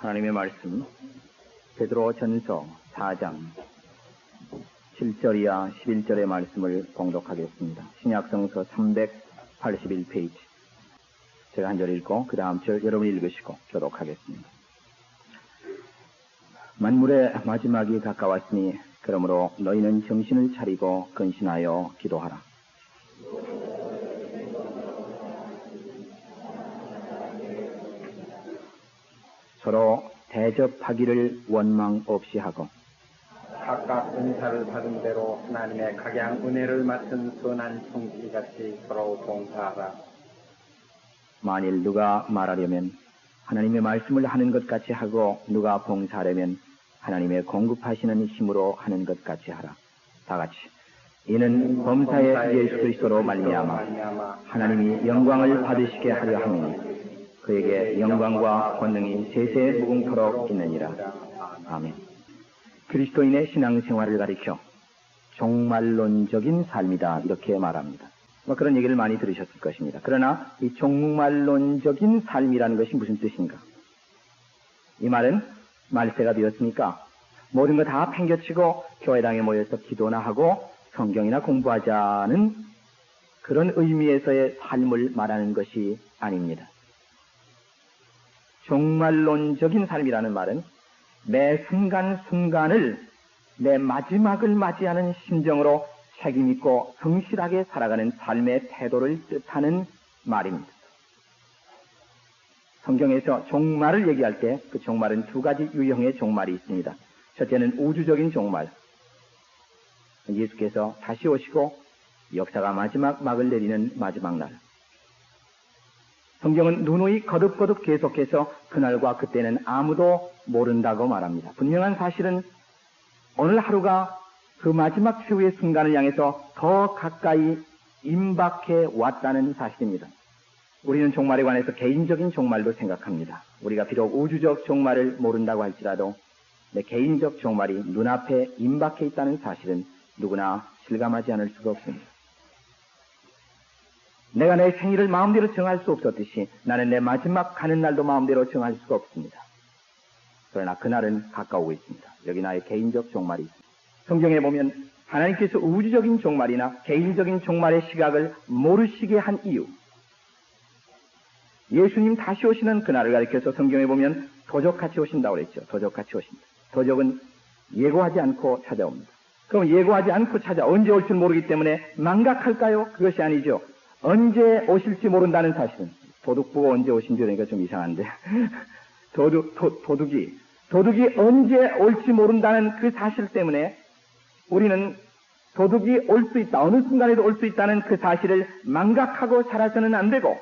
하나님의 말씀 베드로전서 4장 7절이야 11절의 말씀을 봉독하겠습니다. 신약성서 381페이지. 제가 한 절 읽고 그 다음 절 여러분이 읽으시고 교독하겠습니다. 만물의 마지막이 가까웠으니 그러므로 너희는 정신을 차리고 근신하여 기도하라. 서로 대접하기를 원망 없이 하고 각각 은사를 받은 대로 하나님의 각양 은혜를 맡은 선한 성취같이 서로 봉사하라. 만일 누가 말하려면 하나님의 말씀을 하는 것 같이 하고 누가 봉사하려면 하나님의 공급하시는 힘으로 하는 것 같이 하라. 다 같이. 이는 범사의 예수 그리스도로 말미암아 하나님이 영광을 받으시게 하려 함이니 그에게 영광과 권능이 세세 무궁토록 있느니라. 아멘. 그리스도인의 신앙생활을 가리켜 종말론적인 삶이다 이렇게 말합니다. 그런 얘기를 많이 들으셨을 것입니다. 그러나 이 종말론적인 삶이라는 것이 무슨 뜻인가? 이 말은 말세가 되었으니까 모든 거 다 팽겨치고 교회당에 모여서 기도나 하고 성경이나 공부하자는 그런 의미에서의 삶을 말하는 것이 아닙니다. 종말론적인 삶이라는 말은 매 순간순간을 내 마지막을 맞이하는 심정으로 책임있고 성실하게 살아가는 삶의 태도를 뜻하는 말입니다. 성경에서 종말을 얘기할 때 그 종말은 두 가지 유형의 종말이 있습니다. 첫째는 우주적인 종말. 예수께서 다시 오시고 역사가 마지막 막을 내리는 마지막 날. 성경은 누누이 거듭거듭 계속해서 그날과 그때는 아무도 모른다고 말합니다. 분명한 사실은 오늘 하루가 그 마지막 최후의 순간을 향해서 더 가까이 임박해 왔다는 사실입니다. 우리는 종말에 관해서 개인적인 종말도 생각합니다. 우리가 비록 우주적 종말을 모른다고 할지라도 내 개인적 종말이 눈앞에 임박해 있다는 사실은 누구나 실감하지 않을 수가 없습니다. 내가 내 생일을 마음대로 정할 수 없었듯이 나는 내 마지막 가는 날도 마음대로 정할 수가 없습니다. 그러나 그날은 가까우고 있습니다. 여기 나의 개인적 종말이 있습니다. 성경에 보면 하나님께서 우주적인 종말이나 개인적인 종말의 시각을 모르시게 한 이유, 예수님 다시 오시는 그날을 가리켜서 성경에 보면 도적같이 오신다고 그랬죠. 도적같이 오신다. 도적은 예고하지 않고 찾아옵니다. 그럼 예고하지 않고 언제 올 줄 모르기 때문에 망각할까요? 그것이 아니죠. 언제 오실지 모른다는 사실은, 도둑부가 언제 오신 줄 알니까 좀 이상한데 도둑이 언제 올지 모른다는 그 사실 때문에 우리는 도둑이 올 수 있다, 어느 순간에도 올 수 있다는 그 사실을 망각하고 살아서는 안 되고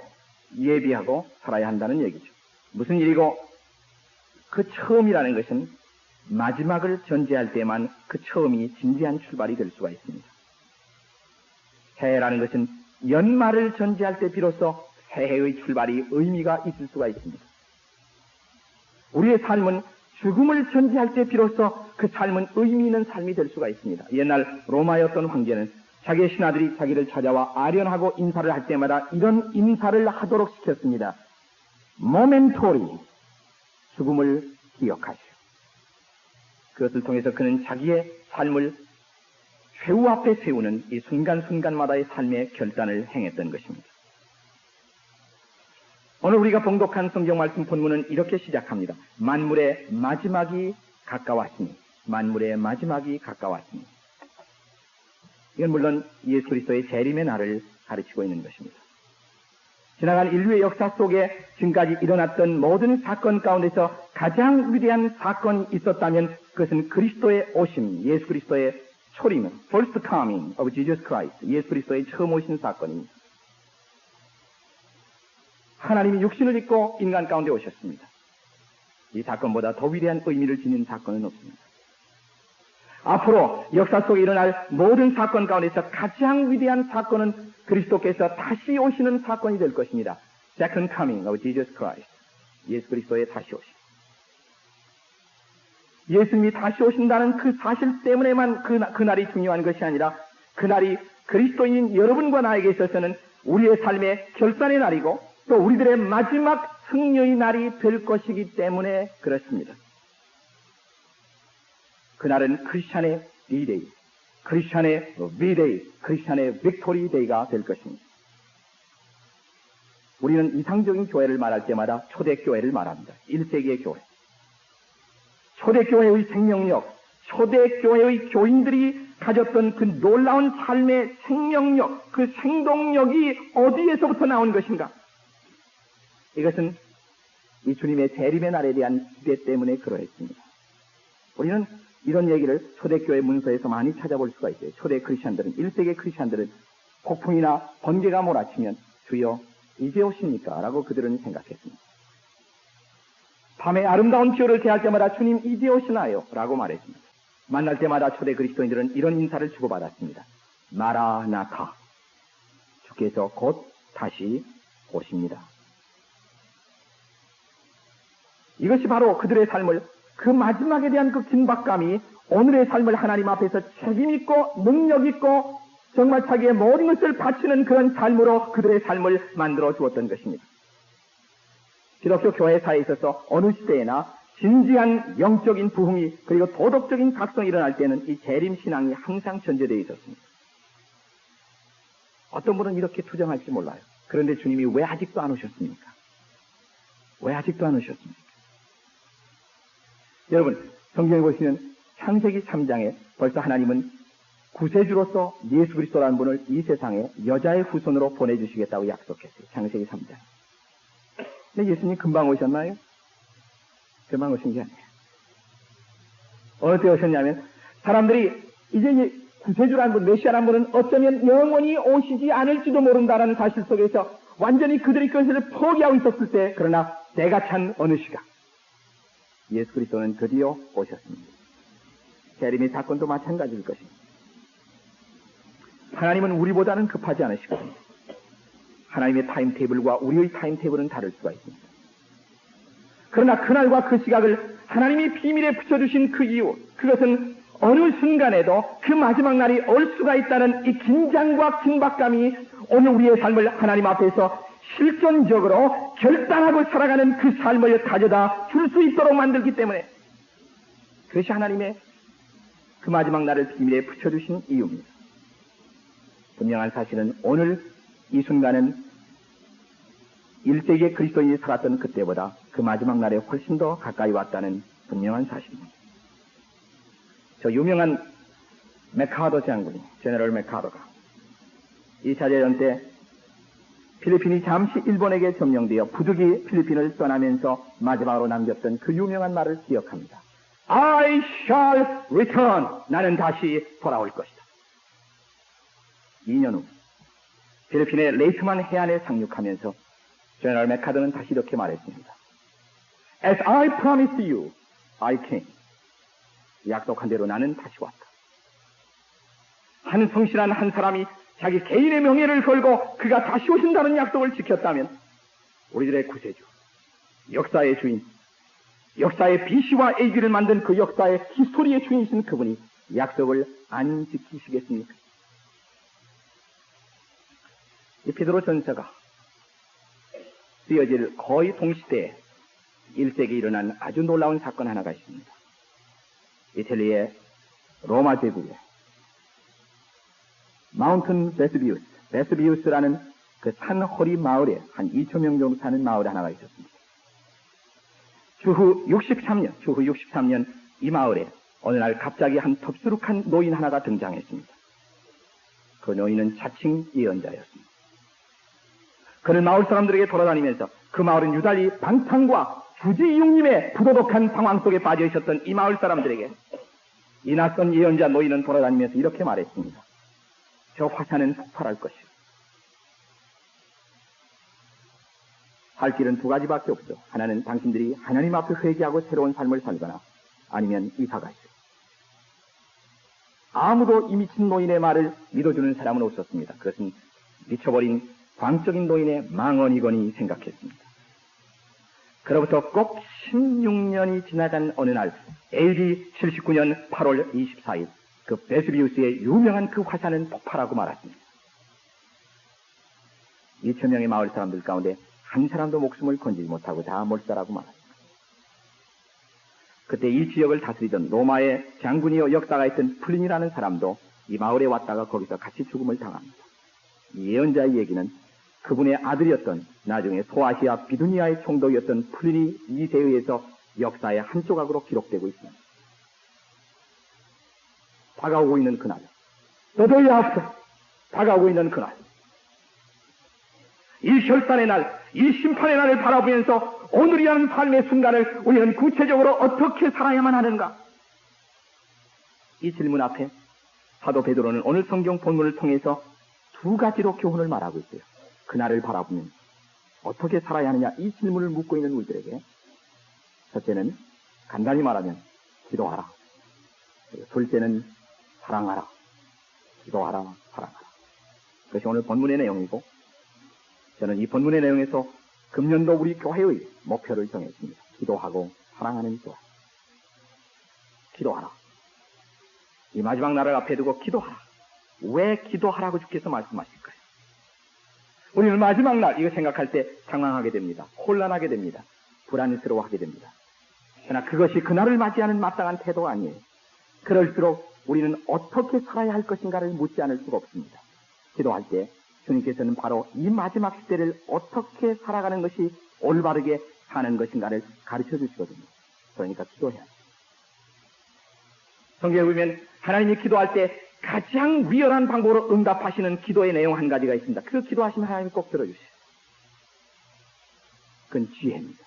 예비하고 살아야 한다는 얘기죠. 무슨 일이고 그 처음이라는 것은 마지막을 전제할 때만 그 처음이 진지한 출발이 될 수가 있습니다. 새해라는 것은 연말을 전제할 때 비로소 새해의 출발이 의미가 있을 수가 있습니다. 우리의 삶은 죽음을 전제할 때 비로소 그 삶은 의미 있는 삶이 될 수가 있습니다. 옛날 로마의 어떤 황제는 자기의 신하들이 자기를 찾아와 아련하고 인사를 할 때마다 이런 인사를 하도록 시켰습니다. 모멘토리, 죽음을 기억하시오. 그것을 통해서 그는 자기의 삶을 최후 앞에 세우는 이 순간순간마다의 삶의 결단을 행했던 것입니다. 오늘 우리가 봉독한 성경 말씀 본문은 이렇게 시작합니다. 만물의 마지막이 가까웠으니. 만물의 마지막이 가까웠으니. 이건 물론 예수 그리스도의 재림의 날을 가르치고 있는 것입니다. 지나간 인류의 역사 속에 지금까지 일어났던 모든 사건 가운데서 가장 위대한 사건이 있었다면 그것은 그리스도의 오심, 예수 그리스도의 초림, first coming of Jesus Christ, 예수 그리스도의 처음 오신 사건입니다. 하나님이 육신을 입고 인간 가운데 오셨습니다. 이 사건보다 더 위대한 의미를 지닌 사건은 없습니다. 앞으로 역사 속에 일어날 모든 사건 가운데서 가장 위대한 사건은 그리스도께서 다시 오시는 사건이 될 것입니다. Second coming of Jesus Christ, 예수 그리스도의 다시 오심. 예수님이 다시 오신다는 그 사실 때문에만 그날이 중요한 것이 아니라 그날이 그리스도인인 여러분과 나에게 있어서는 우리의 삶의 결산의 날이고 또 우리들의 마지막 승리의 날이 될 것이기 때문에 그렇습니다. 그날은 크리스찬의 D-Day, 크리스찬의 V-Day, 크리스찬의 빅토리 데이가 될 것입니다. 우리는 이상적인 교회를 말할 때마다 초대교회를 말합니다. 1세기의 교회. 초대교회의 생명력, 초대교회의 교인들이 가졌던 그 놀라운 삶의 생명력, 그 생동력이 어디에서부터 나온 것인가? 이것은 이 주님의 재림의 날에 대한 기대 때문에 그러했습니다. 우리는 이런 얘기를 초대교회 문서에서 많이 찾아볼 수가 있어요. 초대 크리스천들은, 1세기 크리스천들은 폭풍이나 번개가 몰아치면 주여 이제 오십니까? 라고 그들은 생각했습니다. 밤에 아름다운 기호를 대할 때마다 주님 이제 오시나요? 라고 말했습니다. 만날 때마다 초대 그리스도인들은 이런 인사를 주고받았습니다. 마라나타, 주께서 곧 다시 오십니다. 이것이 바로 그들의 삶을, 그 마지막에 대한 그 긴박감이 오늘의 삶을 하나님 앞에서 책임있고 능력있고 정말 자기의 모든 것을 바치는 그런 삶으로 그들의 삶을 만들어 주었던 것입니다. 기독교 교회사에 있어서 어느 시대에나 진지한 영적인 부흥이 그리고 도덕적인 각성이 일어날 때는 이 재림신앙이 항상 전제되어 있었습니다. 어떤 분은 이렇게 투정할지 몰라요. 그런데 주님이 왜 아직도 안 오셨습니까? 왜 아직도 안 오셨습니까? 여러분, 성경에 보시면 창세기 3장에 벌써 하나님은 구세주로서 예수 그리스도라는 분을 이 세상에 여자의 후손으로 보내주시겠다고 약속했어요. 창세기 3장. 근데 예수님 금방 오셨나요? 금방 오신 게 아니에요. 어느 때 오셨냐면 사람들이 이제 구세주라는 분, 메시아라는 분은 어쩌면 영원히 오시지 않을지도 모른다라는 사실 속에서 완전히 그들이 그것을 포기하고 있었을 때, 그러나 때가 찬 어느 시각 예수 그리스도는 드디어 오셨습니다. 재림의 사건도 마찬가지일 것입니다. 하나님은 우리보다는 급하지 않으시거든요. 하나님의 타임테이블과 우리의 타임테이블은 다를 수가 있습니다. 그러나 그날과 그 시각을 하나님이 비밀에 붙여주신 그 이유, 그것은 어느 순간에도 그 마지막 날이 올 수가 있다는 이 긴장과 긴박감이 오늘 우리의 삶을 하나님 앞에서 실존적으로 결단하고 살아가는 그 삶을 가져다 줄 수 있도록 만들기 때문에, 그것이 하나님의 그 마지막 날을 비밀에 붙여주신 이유입니다. 분명한 사실은 오늘 이 순간은 1세기의 그리스도인이 살았던 그때보다 그 마지막 날에 훨씬 더 가까이 왔다는 분명한 사실입니다. 저 유명한 맥카더 장군이, 제너럴 맥카더가 2차 대전 때 필리핀이 잠시 일본에게 점령되어 부득이 필리핀을 떠나면서 마지막으로 남겼던 그 유명한 말을 기억합니다. I shall return. 나는 다시 돌아올 것이다. 2년 후 필리핀의 레이트만 해안에 상륙하면서 제너럴 맥카더는 다시 이렇게 말했습니다. As I promised you, I came. 약속한 대로 나는 다시 왔다. 한 성실한 한 사람이 자기 개인의 명예를 걸고 그가 다시 오신다는 약속을 지켰다면 우리들의 구세주, 역사의 주인, 역사의 BC와 AD를 만든 그 역사의 히스토리의 주인이신 그분이 약속을 안 지키시겠습니까? 이 베드로 전서가 쓰여질 거의 동시대에 1세기에 일어난 아주 놀라운 사건 하나가 있습니다. 이탈리아의 로마 제국에 마운튼 베스비우스라는 그 산허리 마을에 한 2,000명 정도 사는 마을 하나가 있었습니다. 주후 63년 이 마을에 어느 날 갑자기 한 덥수룩한 노인 하나가 등장했습니다. 그 노인은 자칭 예언자였습니다. 그는 마을 사람들에게 돌아다니면서 그 마을은 유달리 방탕과 주지이용님의 부도덕한 상황 속에 빠져 있었던 이 마을 사람들에게 이 낯선 예언자 노인은 돌아다니면서 이렇게 말했습니다. 저 화산은 폭발할 것이오. 할 길은 두 가지밖에 없어. 하나는 당신들이 하나님 앞에 회개하고 새로운 삶을 살거나 아니면 이사가 있어요. 아무도 이 미친 노인의 말을 믿어주는 사람은 없었습니다. 그것은 미쳐버린 광적인 노인의 망언이거니 생각했습니다. 그로부터 꼭 16년이 지나간 어느 날 AD 79년 8월 24일 그 베스비우스의 유명한 그 화산은 폭발하고 말았습니다. 2,000명의 마을 사람들 가운데 한 사람도 목숨을 건지지 못하고 다 몰살하고 말았습니다. 그때 이 지역을 다스리던 로마의 장군이요 역사가 있던 플린이라는 사람도 이 마을에 왔다가 거기서 같이 죽음을 당합니다. 이 예언자의 얘기는 그분의 아들이었던 나중에 소아시아 비두니아의 총독이었던 플린이 2세에 의해서 역사의 한 조각으로 기록되고 있습니다. 다가오고 있는 그날, 너도야 앞서 다가오고 있는 그날, 이 결단의 날, 이 심판의 날을 바라보면서 오늘이라는 삶의 순간을 우리는 구체적으로 어떻게 살아야만 하는가? 이 질문 앞에 사도 베드로는 오늘 성경 본문을 통해서 두 가지로 교훈을 말하고 있어요. 그날을 바라보면 어떻게 살아야 하느냐, 이 질문을 묻고 있는 우리들에게 첫째는 간단히 말하면 기도하라. 둘째는 사랑하라. 기도하라, 사랑하라. 그것이 오늘 본문의 내용이고, 저는 이 본문의 내용에서 금년도 우리 교회의 목표를 정했습니다. 기도하고 사랑하는 교회. 기도하라. 이 마지막 날을 앞에 두고 기도하라. 왜 기도하라고 주께서 말씀하실까요? 우리는 마지막 날 이거 생각할 때 당황하게 됩니다. 혼란하게 됩니다. 불안스러워하게 됩니다. 그러나 그것이 그날을 맞이하는 마땅한 태도가 아니에요. 그럴수록 우리는 어떻게 살아야 할 것인가를 묻지 않을 수가 없습니다. 기도할 때 주님께서는 바로 이 마지막 시대를 어떻게 살아가는 것이 올바르게 사는 것인가를 가르쳐 주시거든요. 그러니까 기도해야 합니다. 성경에 보면 하나님이 기도할 때 가장 위열한 방법으로 응답하시는 기도의 내용 한 가지가 있습니다. 그 기도하시면 하나님 꼭 들어주세요. 그건 지혜입니다.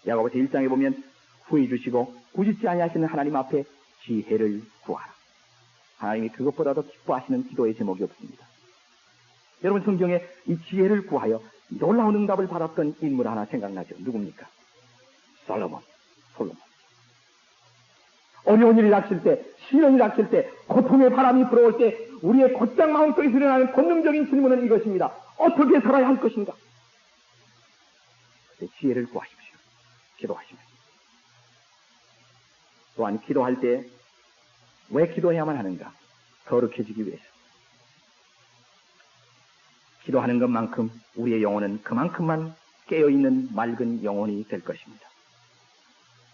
야고보서 1장에 보면 후히 주시고 꾸짖지 아니하시는 하나님 앞에 지혜를 구하라. 하나님이 그것보다도 기뻐하시는 기도의 제목이 없습니다. 여러분 성경에 이 지혜를 구하여 놀라운 응답을 받았던 인물 하나 생각나죠. 누굽니까? 솔로몬. 어려운 일이 닥칠 때, 시련이 닥칠 때, 고통의 바람이 불어올 때 우리의 곧장 마음속에서 일어나는 본능적인 질문은 이것입니다. 어떻게 살아야 할 것인가? 지혜를 구하십시오. 기도하시면. 또한 기도할 때 왜 기도해야만 하는가? 거룩해지기 위해서. 기도하는 것만큼 우리의 영혼은 그만큼만 깨어있는 맑은 영혼이 될 것입니다.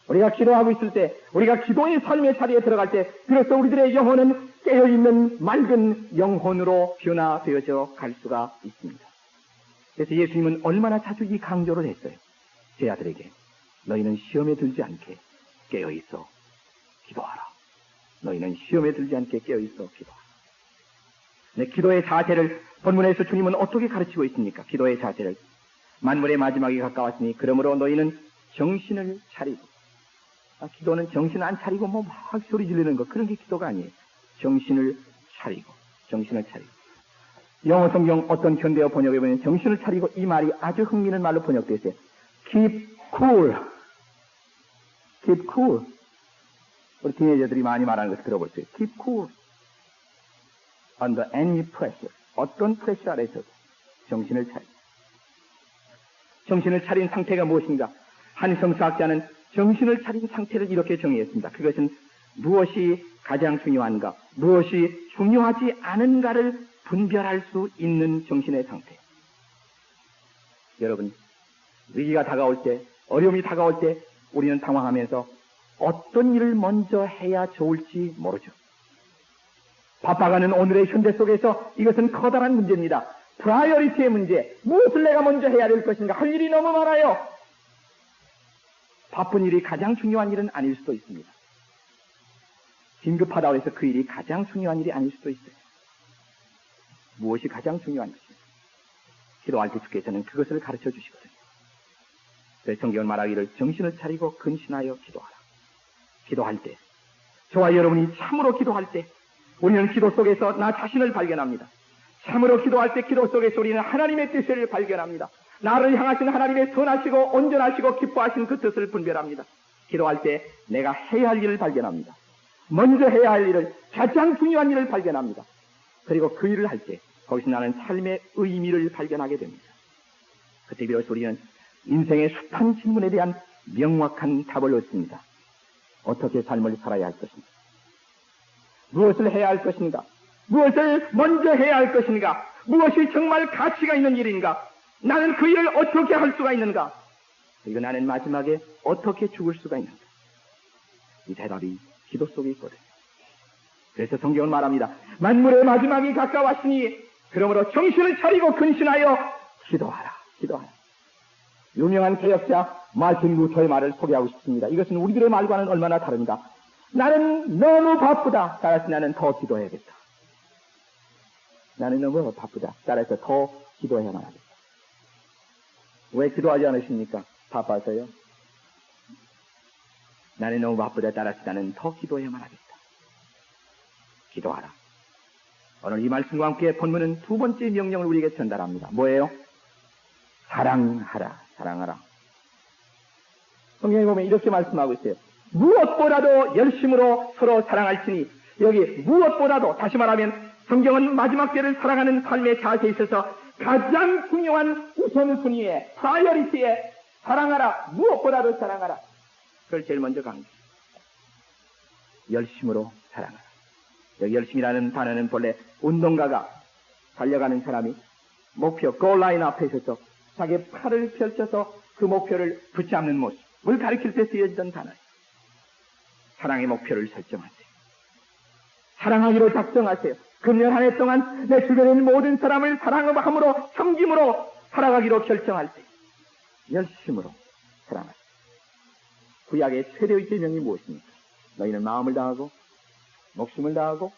우리가 기도하고 있을 때, 우리가 기도의 삶의 자리에 들어갈 때, 그래서 우리들의 영혼은 깨어있는 맑은 영혼으로 변화되어져 갈 수가 있습니다. 그래서 예수님은 얼마나 자주 이 강조를 했어요. 제 아들에게 너희는 시험에 들지 않게 깨어있어 기도하라. 너희는 시험에 들지 않게 깨어있어 기도하라. 네, 기도의 자세를 본문에서 주님은 어떻게 가르치고 있습니까? 기도의 자세를. 만물의 마지막이 가까웠으니 그러므로 너희는 정신을 차리고. 기도는 정신 안 차리고 막 소리 지르는 거, 그런 게 기도가 아니에요. 정신을 차리고. 영어 성경 어떤 현대어 번역에 보면 정신을 차리고, 이 말이 아주 흥미있는 말로 번역되어 있어요. Keep cool. 우리 티네이저들이 많이 말하는 것을 들어볼 수 있어요. Keep cool. Under any pressure. 어떤 프레셔 아래서도 정신을 차리고. 정신을 차린 상태가 무엇인가? 한 성수학자는 정신을 차린 상태를 이렇게 정의했습니다. 그것은 무엇이 가장 중요한가, 무엇이 중요하지 않은가를 분별할 수 있는 정신의 상태. 여러분, 위기가 다가올 때, 어려움이 다가올 때 우리는 당황하면서 어떤 일을 먼저 해야 좋을지 모르죠. 바빠가는 오늘의 현대 속에서 이것은 커다란 문제입니다. 프라이어리티의 문제. 무엇을 내가 먼저 해야 될 것인가? 할 일이 너무 많아요. 바쁜 일이 가장 중요한 일은 아닐 수도 있습니다. 긴급하다고 해서 그 일이 가장 중요한 일이 아닐 수도 있어요. 무엇이 가장 중요한 것입니까? 기도할 때 주께서는 그것을 가르쳐 주시거든요. 그래서 성경은 말하기를 정신을 차리고 근신하여 기도하라. 기도할 때, 저와 여러분이 참으로 기도할 때 우리는 기도 속에서 나 자신을 발견합니다. 참으로 기도할 때 기도 속에서 우리는 하나님의 뜻을 발견합니다. 나를 향하신 하나님의 선하시고 온전하시고 기뻐하신 그 뜻을 분별합니다. 기도할 때 내가 해야 할 일을 발견합니다. 먼저 해야 할 일을, 가장 중요한 일을 발견합니다. 그리고 그 일을 할 때 거기서 나는 삶의 의미를 발견하게 됩니다. 그때 비로소 우리는 인생의 숱한 질문에 대한 명확한 답을 얻습니다. 어떻게 삶을 살아야 할 것인가? 무엇을 해야 할 것인가? 무엇을 먼저 해야 할 것인가? 무엇이 정말 가치가 있는 일인가? 나는 그 일을 어떻게 할 수가 있는가? 그리고 나는 마지막에 어떻게 죽을 수가 있는가? 이 대답이 기도 속에 있거든요. 그래서 성경은 말합니다. 만물의 마지막이 가까웠으니 그러므로 정신을 차리고 근신하여 기도하라. 기도하라. 유명한 개혁자 마틴 루터의 말을 소개하고 싶습니다. 이것은 우리들의 말과는 얼마나 다른가? 나는 너무 바쁘다. 따라서 나는 더 기도해야겠다. 나는 너무 바쁘다. 따라서 더 기도해야만 하겠다. 왜 기도하지 않으십니까? 바빠서요? 나는 너무 바쁘다. 따라서 나는 더 기도해야만 하겠다. 기도하라. 오늘 이 말씀과 함께 본문은 두 번째 명령을 우리에게 전달합니다. 뭐예요? 사랑하라. 사랑하라. 성경에 보면 이렇게 말씀하고 있어요. 무엇보다도 열심으로 서로 사랑할지니, 여기 무엇보다도, 다시 말하면 성경은 마지막 때를 살아가는 삶의 자세에 있어서 가장 중요한 우선순위에, 프라이어리티에 사랑하라. 무엇보다도 사랑하라. 그걸 제일 먼저 강조. 열심으로 사랑하라. 여기 열심이라는 단어는 본래 운동가가 달려가는 사람이 목표, 골라인 앞에 서서 자기 팔을 펼쳐서 그 목표를 붙잡는 모습을 가리킬 때 쓰여지던 단어예요. 사랑의 목표를 설정하세요. 사랑하기로 작정하세요. 금년 한 해 동안 내 주변에 있는 모든 사람을 사랑함으로, 섬김으로 살아가기로 결정할 때 열심으로 사랑하세요. 구약의 최대의 계명이 무엇입니까? 너희는 마음을 다하고 목숨을 다하고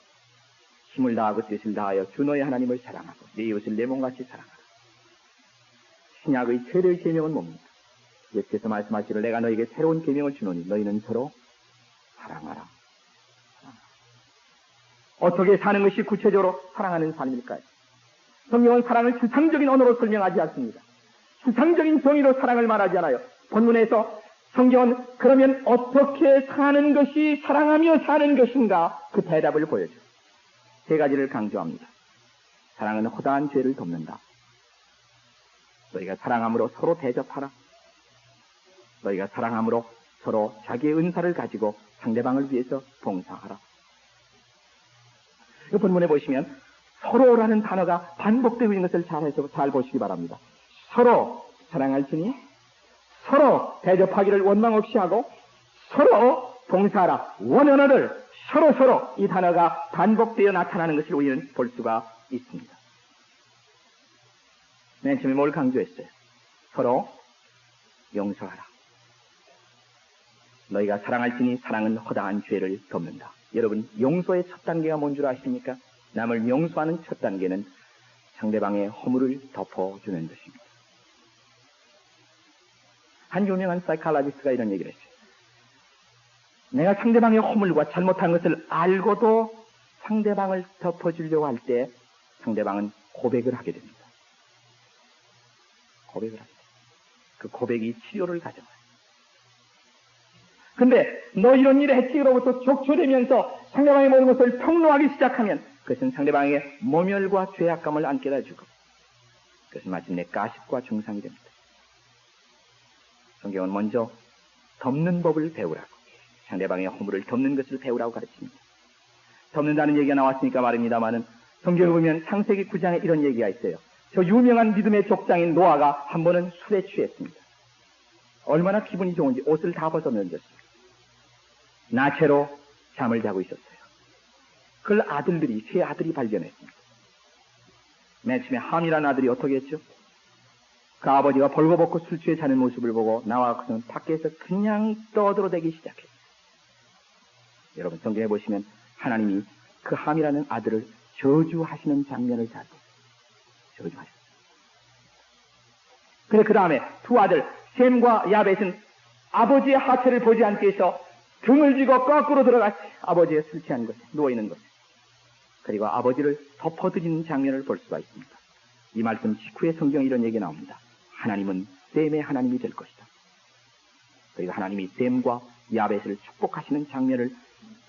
힘을 다하고 뜻을 다하여 주 너의 하나님을 사랑하고 네 이웃을 내 몸같이 사랑하라. 신약의 최대의 계명은 뭡니까? 예수께서 말씀하시기를 내가 너에게 새로운 계명을 주노니 너희는 서로 사랑하라. 어떻게 사는 것이 구체적으로 사랑하는 삶일까요? 성경은 사랑을 추상적인 언어로 설명하지 않습니다. 추상적인 정의로 사랑을 말하지 않아요. 본문에서 성경은 그러면 어떻게 사는 것이 사랑하며 사는 것인가? 그 대답을 보여줘요. 세 가지를 강조합니다. 사랑은 허다한 죄를 덮는다. 너희가 사랑함으로 서로 대접하라. 너희가 사랑함으로 서로 자기의 은사를 가지고 상대방을 위해서 봉사하라. 이 본문에 보시면 서로라는 단어가 반복되고 있는 것을 잘 보시기 바랍니다. 서로 사랑할지니 서로 대접하기를 원망 없이 하고 서로 봉사하라. 원어를 서로 이 단어가 반복되어 나타나는 것을 우리는 볼 수가 있습니다. 맨 처음에 뭘 강조했어요? 서로 용서하라. 너희가 사랑할지니 사랑은 허다한 죄를 덮는다. 여러분, 용서의 첫 단계가 뭔 줄 아십니까? 남을 용서하는 첫 단계는 상대방의 허물을 덮어주는 것입니다. 한 유명한 사이칼라지스트가 이런 얘기를 했어요. 내가 상대방의 허물과 잘못한 것을 알고도 상대방을 덮어주려고 할 때 상대방은 고백을 하게 됩니다. 고백을 하게 됩니다. 그 고백이 치료를 가져와요. 근데 너 이런 일을 했지로부터 족초되면서 상대방의 모든 것을 폭로하기 시작하면 그것은 상대방의 모멸과 죄악감을 안겨다 주고 그것은 마침내 가십과 중상이 됩니다. 성경은 먼저 덮는 법을 배우라고, 상대방의 허물을 덮는 것을 배우라고 가르칩니다. 덮는다는 얘기가 나왔으니까 말입니다만은 성경에 보면 창세기 9장에 이런 얘기가 있어요. 저 유명한 믿음의 족장인 노아가 한 번은 술에 취했습니다. 얼마나 기분이 좋은지 옷을 다 벗어 던졌습니다. 나체로 잠을 자고 있었어요. 그걸 세 아들이 발견했습니다. 맨 처음에 함이라는 아들이 어떻게 했죠? 그 아버지가 벌거벗고 술 취해 자는 모습을 보고 나와서는 밖에서 그냥 떠들어대기 시작했어요. 여러분, 성경에 보시면 하나님이 그 함이라는 아들을 저주하시는 장면을 잘 보세요. 저주하셨어요. 그래, 그 다음에 두 아들 셈과 야벳은 아버지의 하체를 보지 않기 위해서 등을 쥐고 거꾸로 들어갔지. 아버지의 술 취한 곳에 누워있는 곳에. 그리고 아버지를 덮어드리는 장면을 볼 수가 있습니다. 이 말씀 직후에 성경에 이런 얘기 나옵니다. 하나님은 셈의 하나님이 될 것이다. 그리고 하나님이 셈과 야벳을 축복하시는 장면을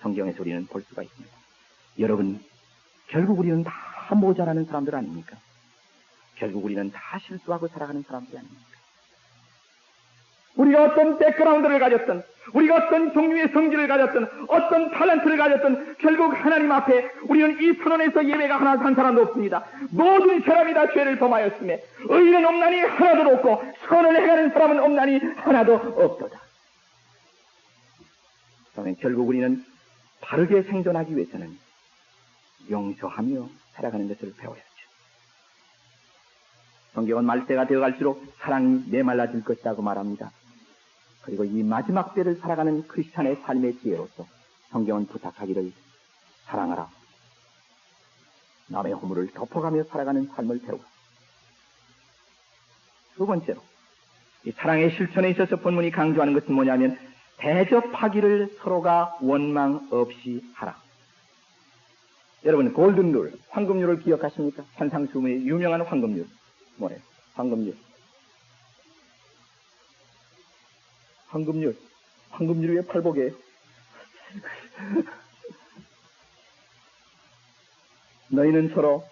성경에서 우리는 볼 수가 있습니다. 여러분, 결국 우리는 다 모자라는 사람들 아닙니까? 결국 우리는 다 실수하고 살아가는 사람들이 아닙니까? 우리가 어떤 백그라운드를 가졌든, 우리가 어떤 종류의 성질을 가졌든, 어떤 탤런트를 가졌든, 결국 하나님 앞에 우리는 이 선언에서 예배가 하나 한 사람도 없습니다. 모든 사람이 다 죄를 범하였음에 의인은 없나니 하나도 없고 선을 행하는 사람은 없나니 하나도 없도다. 그러면 결국 우리는 바르게 생존하기 위해서는 용서하며 살아가는 것을 배워야죠. 성경은 말세가 되어갈수록 사랑이 메말라질 것이라고 말합니다. 그리고 이 마지막 때를 살아가는 크리스찬의 삶의 지혜로서 성경은 부탁하기를 사랑하라. 남의 허물을 덮어가며 살아가는 삶을 배우라. 두 번째로 이 사랑의 실천에 있어서 본문이 강조하는 것은 뭐냐면 대접하기를 서로가 원망 없이 하라. 여러분 골든룰, 황금률을 기억하십니까? 산상수훈의 유명한 황금률. 뭐래요? 황금률. 황금률이 왜 팔복이에요? 너희는 서로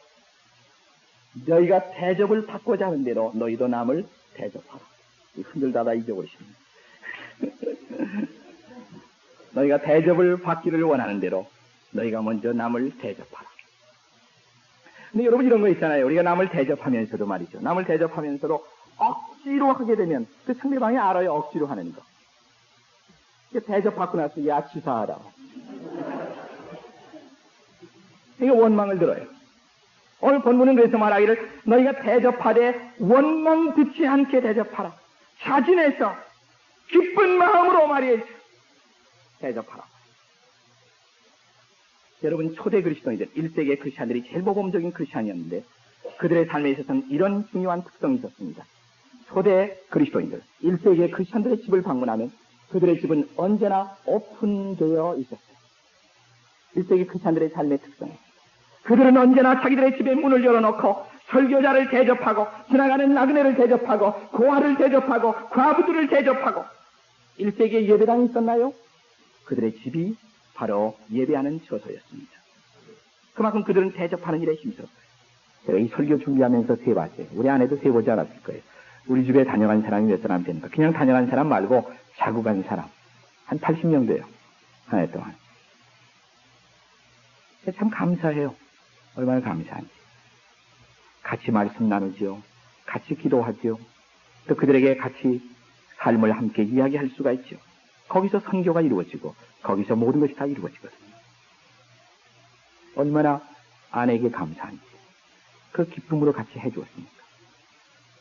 너희가 대접을 받고자 하는 대로 너희도 남을 대접하라. 흔들다가 잊어버리십니다. 너희가 대접을 받기를 원하는 대로 너희가 먼저 남을 대접하라. 근데 여러분 이런 거 있잖아요. 우리가 남을 대접하면서도 말이죠. 남을 대접하면서도 억지로 하게 되면 그 상대방이 알아요. 억지로 하는 거. 대접받고 나서 야 치사하다. 이게 원망을 들어요. 오늘 본문은 그래서 말하기를 너희가 대접하되 원망 듣지 않게 대접하라. 자진해서 기쁜 마음으로 말이에요. 대접하라. 여러분 초대 그리스도인들 1세기의 크리스찬들이 제일 모범적인 크리스찬이었는데 그들의 삶에 있어서는 이런 중요한 특성이 있었습니다. 초대 그리스도인들 1세기의 크리스찬들의 집을 방문하면 그들의 집은 언제나 오픈되어 있었어요. 1세기 크리스찬들의 삶의 특성. 그들은 언제나 자기들의 집에 문을 열어놓고 설교자를 대접하고 지나가는 나그네를 대접하고 고아를 대접하고 과부들을 대접하고 1세기에 예배당이 있었나요? 그들의 집이 바로 예배하는 처소였습니다. 그만큼 그들은 대접하는 일에 힘들었어요. 제가 이 설교 준비하면서 세봤어요. 우리 아내도 세보지 않았을 거예요. 우리 집에 다녀간 사람이 몇 사람 되는가? 그냥 다녀간 사람 말고 자고 간 사람. 한 80명 돼요. 한 해 동안. 참 감사해요. 얼마나 감사한지. 같이 말씀 나누죠. 같이 기도하죠. 또 그들에게 같이 삶을 함께 이야기할 수가 있죠. 거기서 선교가 이루어지고 거기서 모든 것이 다 이루어지거든요. 얼마나 아내에게 감사한지. 그 기쁨으로 같이 해주었습니까?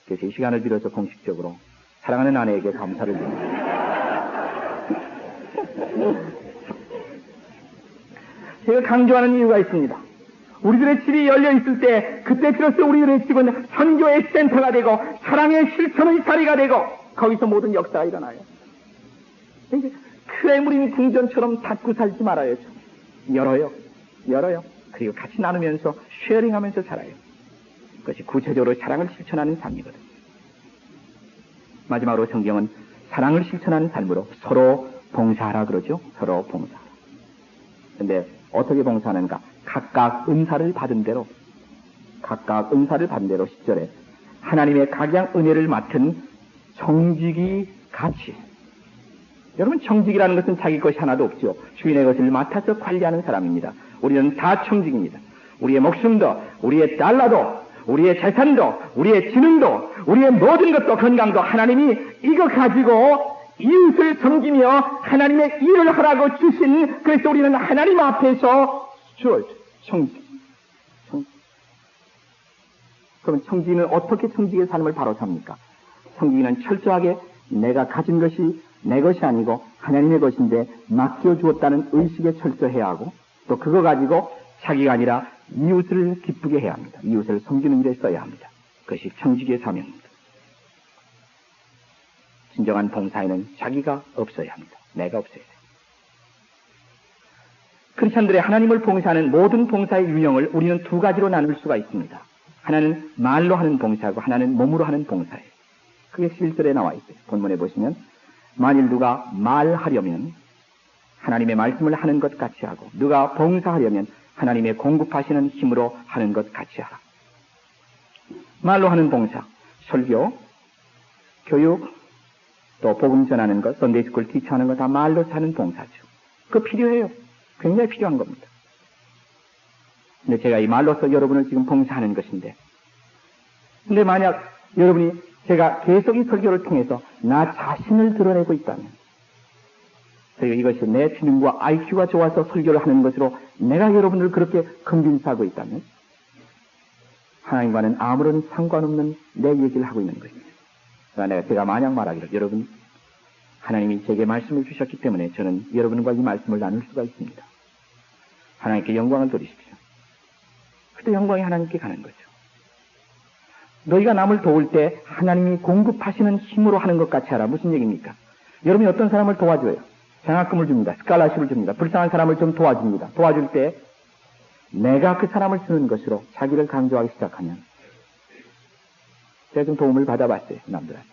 그래서 이 시간을 빌어서 공식적으로 사랑하는 아내에게 감사를 드립니다. 제가 강조하는 이유가 있습니다. 우리들의 집이 열려 있을 때 그때 비로소 우리들의 집은 선교의 센터가 되고 사랑의 실천의 자리가 되고 거기서 모든 역사가 일어나요. 크레므린 궁전처럼 닫고 살지 말아요. 열어요. 그리고 같이 나누면서 쉐어링하면서 살아요. 그것이 구체적으로 사랑을 실천하는 삶이거든요. 마지막으로 성경은 사랑을 실천하는 삶으로 서로 봉사하라 그러죠. 서로 봉사하라. 근데 어떻게 봉사하는가? 각각 은사를 받은 대로 10절에 하나님의 각양 은혜를 맡은 청지기 같이. 여러분 청직이라는 것은 자기 것이 하나도 없죠. 주인의 것을 맡아서 관리하는 사람입니다. 우리는 다 청직입니다. 우리의 목숨도, 우리의 달러도, 우리의 재산도, 우리의 지능도, 우리의 모든 것도 건강도 하나님이 이거 가지고 이웃을 섬기며 하나님의 일을 하라고 주신, 그래서 우리는 하나님 앞에서 청직. 그럼 청지기는 어떻게 청지기의 삶을 바로 삽니까? 청지기는 철저하게 내가 가진 것이 내 것이 아니고 하나님의 것인데 맡겨주었다는 의식에 철저해야 하고 또 그거 가지고 자기가 아니라 이웃을 기쁘게 해야 합니다. 이웃을 섬기는 일에 써야 합니다. 그것이 청지기의 사명입니다. 진정한 봉사에는 자기가 없어야 합니다. 내가 없어야 돼요. 크리스천들의 하나님을 봉사하는 모든 봉사의 유형을 우리는 두 가지로 나눌 수가 있습니다. 하나는 말로 하는 봉사고 하나는 몸으로 하는 봉사예요. 그게 11절에 나와 있어요. 본문에 보시면 만일 누가 말하려면 하나님의 말씀을 하는 것 같이 하고 누가 봉사하려면 하나님의 공급하시는 힘으로 하는 것 같이 하라. 말로 하는 봉사, 설교, 교육, 또 복음 전하는 것, 선데이스쿨 티처하는 거 다 말로 사는 봉사죠. 그거 필요해요. 굉장히 필요한 겁니다. 근데 제가 이 말로서 여러분을 지금 봉사하는 것인데, 근데 만약 여러분이 제가 계속 이 설교를 통해서 나 자신을 드러내고 있다면, 이것이 내 지능과 IQ가 좋아서 설교를 하는 것으로 내가 여러분을 그렇게 컨빈스하고 있다면 하나님과는 아무런 상관없는 내 얘기를 하고 있는 것입니다. 그러나 제가 만약 말하기를 여러분 하나님이 제게 말씀을 주셨기 때문에 저는 여러분과 이 말씀을 나눌 수가 있습니다. 하나님께 영광을 돌리십시오. 그때 영광이 하나님께 가는 거죠. 너희가 남을 도울 때 하나님이 공급하시는 힘으로 하는 것 같이 하라. 무슨 얘기입니까? 여러분이 어떤 사람을 도와줘요. 장학금을 줍니다. 스칼라십을 줍니다. 불쌍한 사람을 좀 도와줍니다. 도와줄 때 내가 그 사람을 쓰는 것으로 자기를 강조하기 시작하면, 제가 좀 도움을 받아봤어요. 남들한테.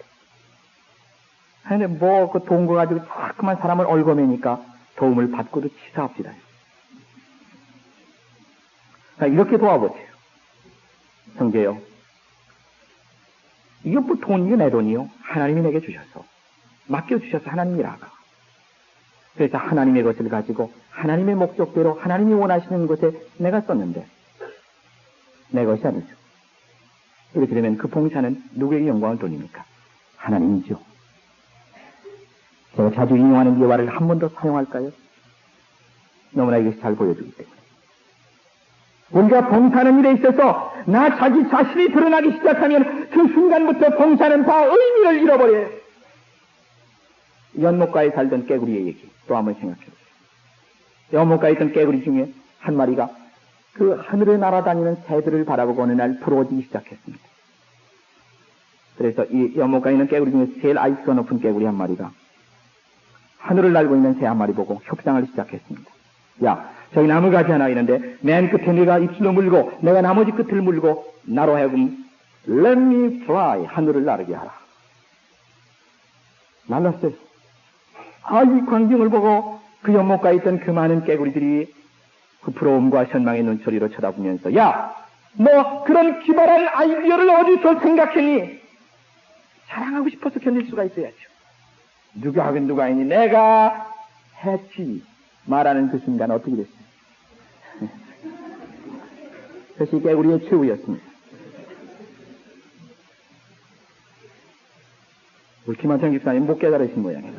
근데 뭐 그 도운 거 가지고 자꾸만 사람을 얽어매니까 도움을 받고도 치사합니다. 이렇게 도와보세요. 형제요. 이게 뭐 돈이요 내 돈이요. 하나님이 내게 주셔서 맡겨주셔서 하나님이 나가. 그래서 하나님의 것을 가지고 하나님의 목적대로 하나님이 원하시는 것에 내가 썼는데 내 것이 아니죠. 이렇게 되면 그 봉사는 누구에게 영광을 돌립니까? 하나님이죠. 제가 자주 인용하는 예화를 한 번 더 사용할까요? 너무나 이것이 잘 보여주기 때문에. 우리가 봉사하는 일에 있어서 나 자기 자신이 드러나기 시작하면 그 순간부터 봉사는 다 의미를 잃어버려요. 연못가에 살던 깨구리의 얘기 또 한번 생각해보세요. 연못가에 있던 깨구리 중에 한 마리가 그 하늘에 날아다니는 새들을 바라보고 어느 날 부러워지기 시작했습니다. 그래서 이 연못가에 있는 깨구리 중에 제일 IQ가 높은 깨구리 한 마리가 하늘을 날고 있는 새 한 마리 보고 협상을 시작했습니다. 야, 저기 나무가지 하나 있는데 맨 끝에 네가 입술로 물고 내가 나머지 끝을 물고 나로 하여금 Let me fly, 하늘을 나르게 하라. 날랐어요. 이 광경을 보고 그 연못가에 있던 그 많은 깨구리들이 그 부러움과 선망의 눈초리로 쳐다보면서 야, 너 그런 기발한 아이디어를 어디서 생각했니? 자랑하고 싶어서 견딜 수가 있어야죠. 누가 하긴 누가 했니? 내가 했지. 말하는 그 순간 어떻게 됐어요? 그것이 깨구리의 최후였습니다. 우리 김한창 집사님 못 깨달으신 모양이에요.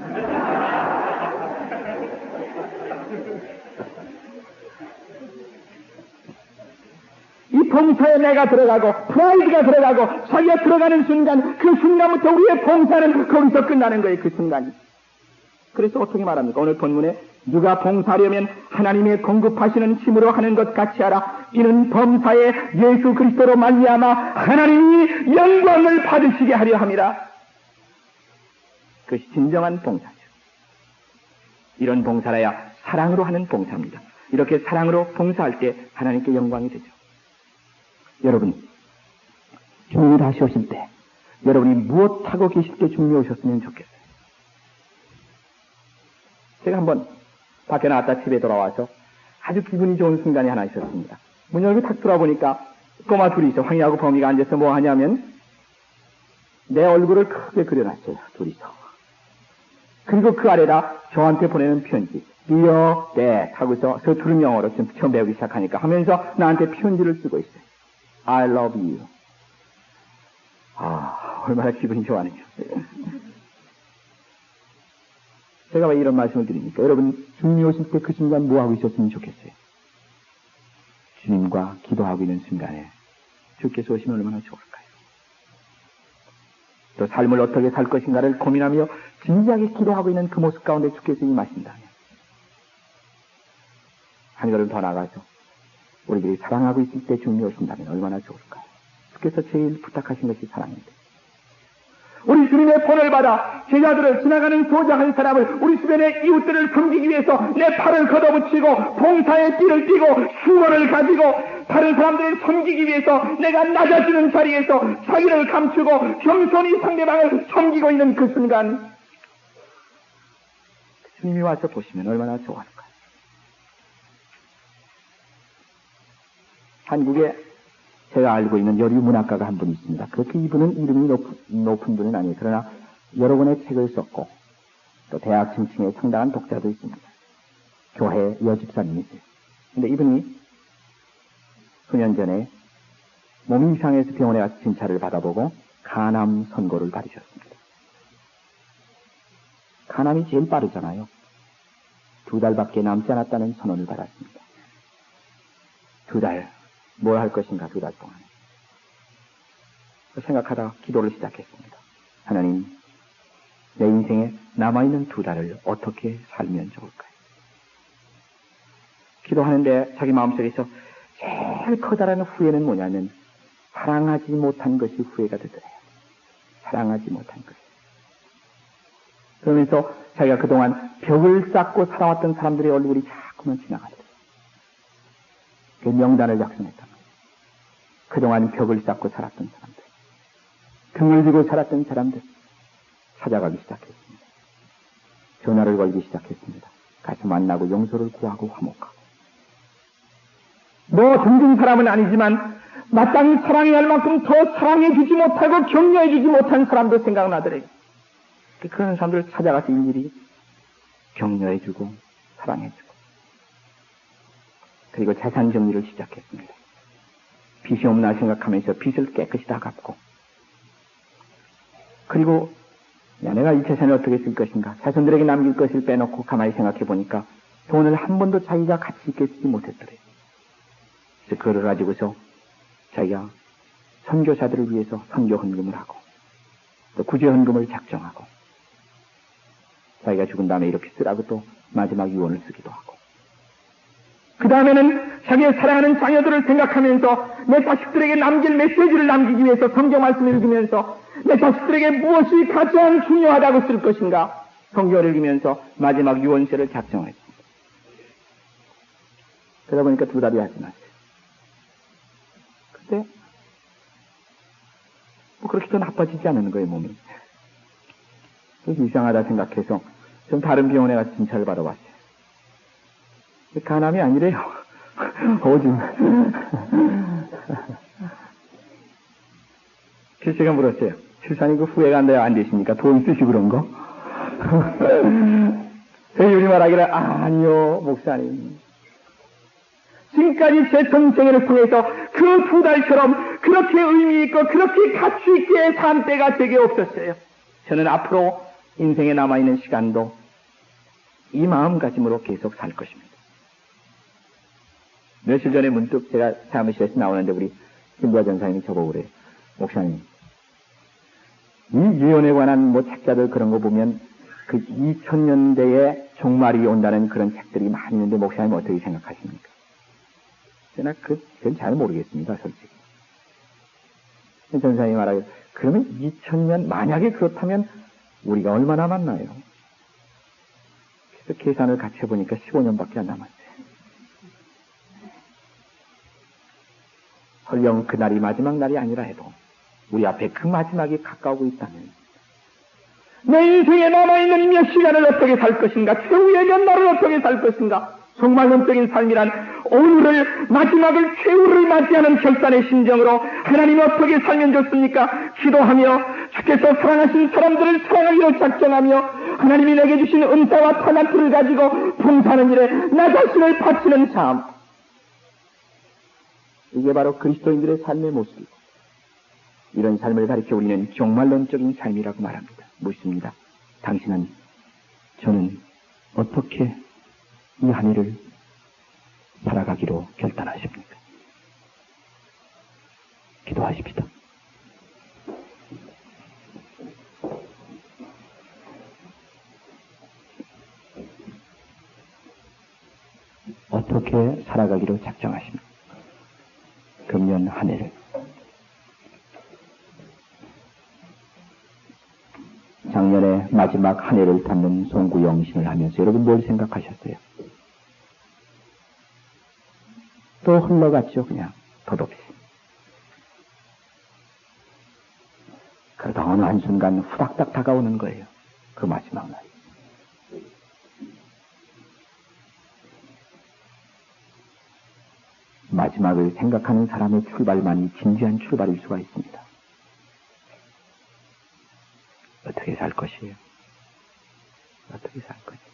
이 봉사에 내가 들어가고 프라이드가 들어가고 자기가 들어가는 순간 그 순간부터 우리의 봉사는 거기서 끝나는 거예요. 그 순간이. 그래서 어떻게 말합니까? 오늘 본문에 누가 봉사하려면 하나님의 공급하시는 힘으로 하는 것 같이 하라. 이는 범사에 예수 그리스도로 말미암아 하나님이 영광을 받으시게 하려 함이라. 그것이 진정한 봉사죠. 이런 봉사라야 사랑으로 하는 봉사입니다. 이렇게 사랑으로 봉사할 때 하나님께 영광이 되죠. 여러분, 주님이 다시 오실 때 여러분이 무엇하고 계실 때 주님이 오셨으면 좋겠어요. 제가 한번 밖에 나갔다 집에 돌아와서 아주 기분이 좋은 순간이 하나 있었습니다. 문 열고 탁 돌아보니까 꼬마 둘이 있어. 황희하고 범이가 앉아서 뭐 하냐면 내 얼굴을 크게 그려놨어요. 둘이서. 그리고 그 아래다 저한테 보내는 편지. Dear Dad 하고서 서투른 영어로 좀 처음 배우기 시작하니까 하면서 나한테 편지를 쓰고 있어요. I love you. 얼마나 기분이 좋아하는지. 제가 왜 이런 말씀을 드립니까? 여러분, 주님이 오실 때 그 순간 뭐 하고 있었으면 좋겠어요? 주님과 기도하고 있는 순간에 주께서 오시면 얼마나 좋을까요? 또 삶을 어떻게 살 것인가를 고민하며 진지하게 기도하고 있는 그 모습 가운데 주께서 임하신다면 한 걸음 더 나가서 우리들이 사랑하고 있을 때 주님이 오신다면 얼마나 좋을까요? 주께서 제일 부탁하신 것이 사랑입니다. 우리 주님의 본을 받아 제자들을 지나가는 소자 한 사람을 우리 주변의 이웃들을 섬기기 위해서 내 팔을 걷어붙이고 봉사의 띠를 띠고 수건을 가지고 다른 사람들을 섬기기 위해서 내가 낮아지는 자리에서 자기를 감추고 겸손히 상대방을 섬기고 있는 그 순간 주님이 와서 보시면 얼마나 좋아할까요? 한국에 제가 알고 있는 여류 문학가가 한 분 있습니다. 그렇게 이분은 이름이 높은 분은 아니에요. 그러나 여러 권의 책을 썼고 또 대학 층층의 상당한 독자도 있습니다. 교회 여집사님이세요. 근데 이분이 수년 전에 몸이 이상해서 병원에 가서 진찰을 받아보고 간암 선고를 받으셨습니다. 간암이 제일 빠르잖아요. 2달밖에 남지 않았다는 선언을 받았습니다. 2달, 뭘 할 것인가 2달 동안. 생각하다 기도를 시작했습니다. 하나님, 내 인생에 남아있는 2달을 어떻게 살면 좋을까요? 기도하는데 자기 마음속에서 제일 커다란 후회는 뭐냐면 사랑하지 못한 것이 후회가 되더래요. 사랑하지 못한 것. 그러면서 자기가 그동안 벽을 쌓고 살아왔던 사람들의 얼굴이 자꾸만 지나가더래요. 그 명단을 작성했단 말이에요. 그동안 벽을 쌓고 살았던 사람들, 등을 지고 살았던 사람들 찾아가기 시작했습니다. 전화를 걸기 시작했습니다. 가서 만나고 용서를 구하고 화목하고. 뭐 등등 사람은 아니지만 마땅히 사랑해야 할 만큼 더 사랑해주지 못하고 격려해주지 못한 사람도 생각나더래요. 그런 사람들을 찾아가서 일일이 격려해주고 사랑해주고, 그리고 재산 정리를 시작했습니다. 빚이 없나 생각하면서 빚을 깨끗이 다 갚고, 그리고 야, 내가 이 재산을 어떻게 쓸 것인가, 자손들에게 남길 것을 빼놓고 가만히 생각해 보니까 돈을 한 번도 자기가 가치 있게 쓰지 못했더래요. 그래서 그걸 가지고서 자기가 선교사들을 위해서 선교 헌금을 하고 또 구제 헌금을 작정하고, 자기가 죽은 다음에 이렇게 쓰라고 또 마지막 유언을 쓰기도 하고, 그 다음에는 자기의 사랑하는 자녀들을 생각하면서 내 자식들에게 남길 메시지를 남기기 위해서 성경 말씀을 읽으면서 내 자식들에게 무엇이 가장 중요하다고 쓸 것인가 성경을 읽으면서 마지막 유언서를 작성했습니다. 그러다 보니까 2달이 하지 마세요. 근데 뭐 그렇게 더 나빠지지 않는 거예요, 몸이. 그래서 이상하다 생각해서 좀 다른 병원에 가서 진찰을 받아봤어요. 간암이 아니래요. 오줌. 그래서 제가 물었어요. 출산이 그 후회가 안 되십니까? 돈 쓰시고 그런 거? 우리 말하기를 아니요, 목사님. 지금까지 제 전생을 통해서 그 2달처럼 그렇게 의미 있고 그렇게 가치 있게 산 때가 제게 없었어요. 저는 앞으로 인생에 남아있는 시간도 이 마음가짐으로 계속 살 것입니다. 며칠 전에 문득 제가 사무실에서 나오는데 우리 김부하 전사님이 저보고 그래요. 목사님, 이 예언에 관한 뭐 책자들 그런 거 보면 그 2000년대에 종말이 온다는 그런 책들이 많이 있는데 목사님 어떻게 생각하십니까? 저는 그건 잘 모르겠습니다, 솔직히. 전사님이 말하기를, 그러면 2000년, 만약에 그렇다면 우리가 얼마나 남았나요? 그래서 계산을 같이 해보니까 15년밖에 안 남았어요. 설령 그날이 마지막 날이 아니라 해도 우리 앞에 그 마지막이 가까우고 있다면 내 인생에 남아있는 몇 시간을 어떻게 살 것인가, 최후의 몇 날을 어떻게 살 것인가, 종말론적인 삶이란 오늘을, 마지막을, 최후를 맞이하는 결단의 심정으로 하나님 어떻게 살면 좋습니까? 기도하며 주께서 사랑하신 사람들을 사랑하기로 작정하며 하나님이 내게 주신 은사와 talent를 가지고 봉사하는 일에 나 자신을 바치는 삶, 이게 바로 그리스도인들의 삶의 모습이고, 이런 삶을 가리켜 우리는 종말론적인 삶이라고 말합니다. 묻습니다. 당신은, 저는 어떻게 이 한 해를 살아가기로 결단하십니까? 기도하십시다. 어떻게 살아가기로 작정하십니까? 금년 한 해를. 작년에 마지막 한 해를 담는 송구영신을 하면서 여러분 뭘 생각하셨어요? 또 흘러갔죠, 그냥 덧없이. 그러다 어느 한순간 후닥닥 다가오는 거예요, 그 마지막 날. 마지막을 생각하는 사람의 출발만이 진지한 출발일 수가 있습니다. 어떻게 어떻게 살 것이에요? 어떻게 살 것이에요?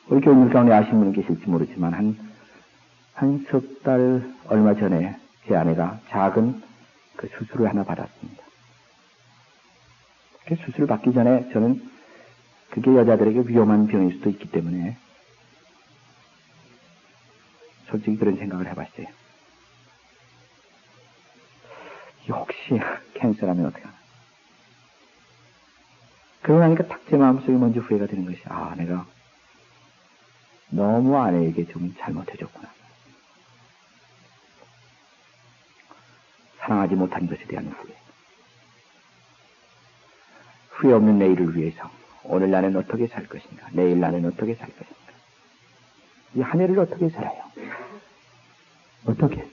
우리 교인들 가운데 아시는 분 계실지 모르지만 한 석 달 얼마 전에 제 아내가 작은 그 수술을 하나 받았습니다. 그 수술을 받기 전에 저는 그게 여자들에게 위험한 병일 수도 있기 때문에 솔직히 그런 생각을 해봤어요. 혹시 캔서라면 어떡하나. 그러고 나니까 딱 제 마음속에 먼저 후회가 되는 것이, 내가 너무 아내에게 좀 잘못해줬구나. 사랑하지 못한 것에 대한 후회. 후회 없는 내일을 위해서 오늘 나는 어떻게 살 것인가? 내일 나는 어떻게 살 것인가? 이 한 해를 어떻게 살아요? 어떻게?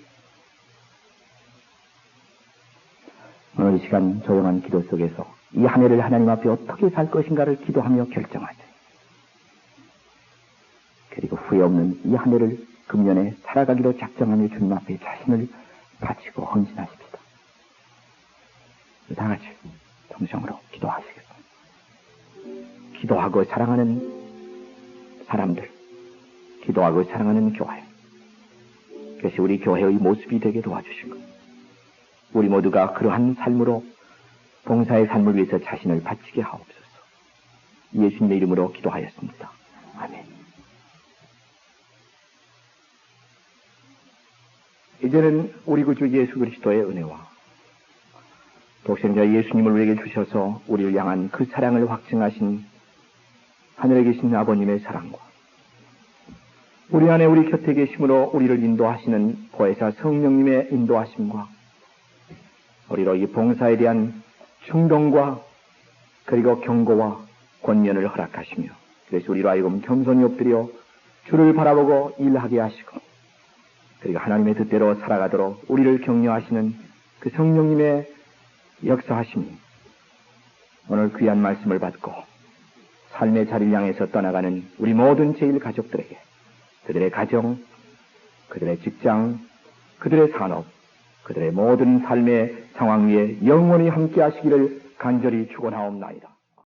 오늘 이 시간 조용한 기도 속에서 이 한 해를 하나님 앞에 어떻게 살 것인가를 기도하며 결정하세요. 그리고 후회 없는 이 한 해를 금년에 살아가기로 작정하며 주님 앞에 자신을 바치고 헌신하십시다. 다 같이 동성으로 기도하시겠습니다. 기도하고 사랑하는 사람들, 기도하고 사랑하는 교회, 그것이 우리 교회의 모습이 되게 도와주시고 우리 모두가 그러한 삶으로 봉사의 삶을 위해서 자신을 바치게 하옵소서. 예수님의 이름으로 기도하였습니다. 아멘. 이제는 우리 구주 예수 그리스도의 은혜와 독생자 예수님을 우리에게 주셔서 우리를 향한 그 사랑을 확증하신 하늘에 계신 아버님의 사랑과 우리 안에 우리 곁에 계심으로 우리를 인도하시는 보혜사 성령님의 인도하심과 우리로 이 봉사에 대한 충동과 그리고 경고와 권면을 허락하시며 그래서 우리로 하여금 겸손히 엎드려 주를 바라보고 일하게 하시고 그리고 하나님의 뜻대로 살아가도록 우리를 격려하시는 그 성령님의 역사하심이 오늘 귀한 말씀을 받고 삶의 자리를 향해서 떠나가는 우리 모든 제일 가족들에게 그들의 가정, 그들의 직장, 그들의 산업, 그들의 모든 삶의 상황 위에 영원히 함께 하시기를 간절히 축원하옵나이다.